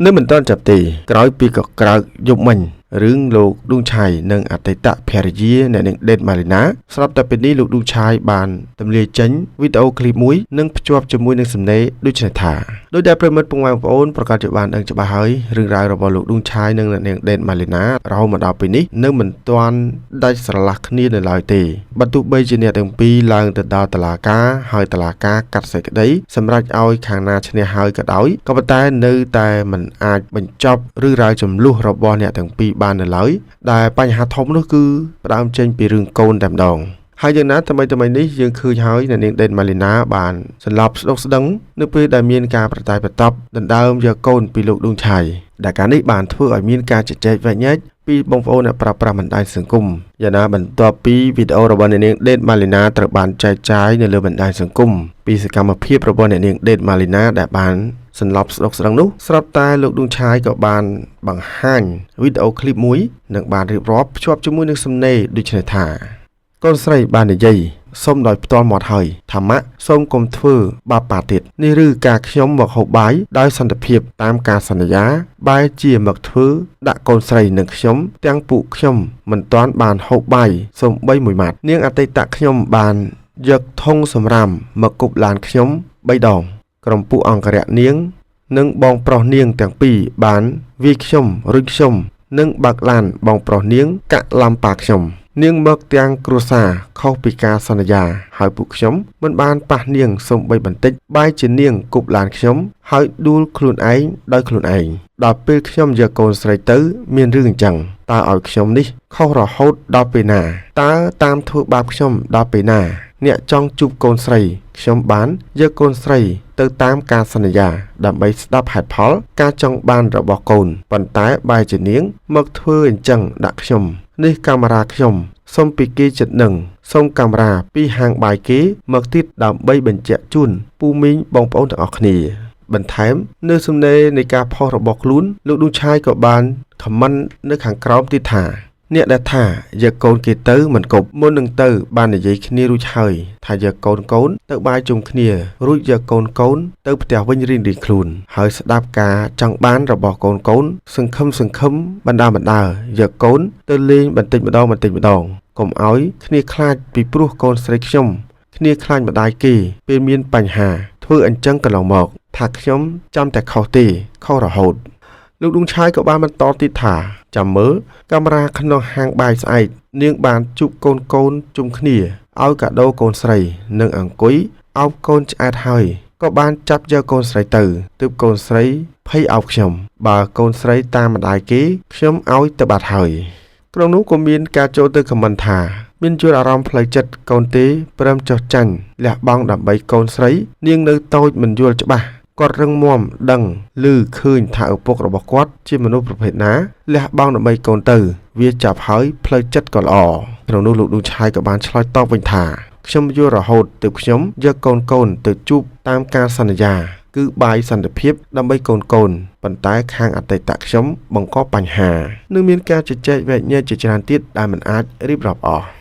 នៅមិនទាន់ចាប់ទេក្រោយពីក៏ក្រោកយប់មិញរឿងលោកឌុងឆៃនិងអតីតភរិយាអ្នកនាងដេតម៉ាលីណាស្រាប់តែពេលនេះលោកឌុងឆៃបានទម្លាយចេញវីដេអូឃ្លីបមួយនិងភ្ជាប់ជាមួយនឹងសំណេរដូចនេះថាដោយដែលប្រិមិត្តពងបងប្អូនប្រកាសជាបានដឹងច្បាស់ហើយរឿងរ៉ាវរបស់លោកឌុងឆៃនិងអ្នកនាងដេតម៉ាលីណារហូតមកដល់ពេលនេះនៅមិនទាន់ដាច់ស្រឡះគ្នានៅឡើយទេបើទោះបីជាអ្នកទាំងពីរឡើងទៅដល់តុលាការហើយតុលាការកាត់សេចក្តីសម្រេចឲ្យខាងណាឈ្នះហើយក៏ដោយក៏ប៉ុន្តែនៅតែមិនអាចបញ្ចប់រឿងរ៉ាវចំនួនរបស់អ្នកទាំងពីរបាននៅឡើយដែលបញ្ហាធំនោះគឺផ្ដើមចេញពីរឿងកូនតែម្ដងហើយយ៉ាងណាថ្មីនេះយើងឃើញហើយអ្នកនាងដេតម៉ាលីណាបានសន្លប់ស្ដុកស្ដឹងនៅពេលដែលមានការប្រតែប្រតប់ដណ្ដើមយកកូនពីលោកឌុងឆៃដែលការនេះបានធ្វើឲ្យមានការជជែកវែកញែកពីបងប្អូនអ្នកប្រើប្រាស់បណ្ដាញសង្គមយ៉ាងណាបន្ទាប់ពីវីដេអូរបស់អ្នកនាងដេតម៉ាលីណាត្រូវបានចែកចាយនៅលើបណ្ដាញសង្គមពីសកម្មភាពរបស់អ្នកនាងដេតម៉ាលីណាដែលបានសន្លប់ស្ដុកស្ដឹងនោះស្រាប់តែលោកឌុងឆៃក៏បានបង្ហាញវីដេអូឃ្លីបមួយនិងបានរៀបរាប់ភ្ជាប់ជាមួយនឹងសំណេរដូចនេះថាកូនស្រីបាននិយាយសូមដោយផ្ទាល់មាត់ហើយធម្មៈសូមកុំធ្វើបាបប៉ាទៀតនេះឬការខ្ញុំមកហូបបាយដោយសន្តិភាពតាមការសន្យាបែរជាមកធ្វើដាក់កូនស្រីនិងខ្ញុំទាំងពួកខ្ញុំមិនទាន់បានហូបបាយសូម្បីមួយម៉ាត់នាងអតីតខ្ញុំបានយកធុងសម្រាមមកគប់ឡានខ្ញុំ3ដងក្រុមពួកអង្គរៈនាងនិងបងប្រុសនាងទាំងពីរបានវាយខ្ញុំរុញខ្ញុំនិងបាក់ឡានបងប្រុសនាងកាក់ឡាំប៉ាខ្ញុំនាងមកទាំងគ្រួសារខុសពីការសន្យាហើយពួកខ្ញុំមិនបានប៉ះនាងសូម្បីបន្តិចបែរជានាងគប់ឡានខ្ញុំហើយដួលខ្លួនឯងដោយខ្លួនឯងដល់ពេលខ្ញុំយកកូនស្រីទៅមានរឿងអញ្ចឹងតើឲ្យខ្ញុំនេះខុសរហូតដល់ពេលណាតើតាមធ្វើបាបខ្ញុំដល់ពេលណាអ្នកចង់ជួបកូនស្រីខ្ញុំបានយកកូនស្រីទៅតាមការសន្យាដើម្បីស្ដាប់ហេតុផលការចង់បានរបស់កូនប៉ុន្តែបែរជានាងមកធ្វើអញ្ចឹងដាក់ខ្ញុំនេះកាមេរ៉ាខ្ញុំសុំពីគេចិត្តនឹងសុំកាមេរ៉ាពីហាងបាយគេមកទៀតដើម្បីបញ្ជាក់ជូនពូមីងបងប្អូនទាំងអស់គ្នាបន្ថែមនៅសំណេរនៃការផុសរបស់ខ្លួនលោកឌុងឆៃក៏បានខមមិននៅខាងក្រោមទៀតថាអ្នកដែលថាយកកូនគេទៅមិនគប់មុននឹងទៅបាននិយាយគ្នារួចហើយថាយកកូនទៅបាយជុំគ្នារួចយកកូនទៅផ្ទះវិញរៀងៗខ្លួនហើយស្ដាប់ការចង់បានរបស់កូនសង្ឃឹមបណ្ដាយកកូនទៅលេងបន្តិចម្ដងកុំឲ្យគ្នាខ្លាចពីព្រោះកូនស្រីខ្ញុំគ្នាខ្លាចម្ដាយគេពេលមានបញ្ហាធ្វើអញ្ចឹងកន្លងមកថាខ្ញុំចាំតែខុសទេខុសរហូតលោកឌុងឆៃក៏បានបន្តទៀតថាចាំមើលកាមេរ៉ាក្នុងហាងបាយស្អែកនាងបានជួបកូនជុំគ្នាឲ្យកាដូកូនស្រីនិងអង្គុយអោបកូនឆ្អែតហើយក៏បានចាប់យកកូនស្រីទៅទើបកូនស្រីភ័យអោបខ្ញុំបើកូនស្រីតាមម្ដាយគេខ្ញុំឲ្យទៅបាត់ហើយក្នុងនោះក៏មានការចូលទៅខមមិនថាមានយល់អារម្មណ៍ផ្លូវចិត្តកូនទេព្រមចុះចាញ់លះបង់ដើម្បីកូនស្រីនាងនៅតូចមិនយល់ច្បាស់គាត់រឹងមាំដឹងឮឃើញថាឪពុករបស់គាត់ជាមនុស្សប្រភេទណាលះបង់ដើម្បីកូនទៅវាចាប់ហើយផ្លូវចិត្តក៏ល្អក្នុងនោះលោកឌុងឆៃក៏បានឆ្លើយតបវិញថាខ្ញុំយល់រហូតទើបខ្ញុំយកកូនទៅជួបតាមការសន្យាគឺបាយសន្តិភាពដើម្បីកូនប៉ុន្តែខាងអតីតខ្ញុំបង្កបញ្ហានិងមានការជជែកវែកញែកជាច្រើនទៀតដែលមិនអាចរៀបរាប់អស់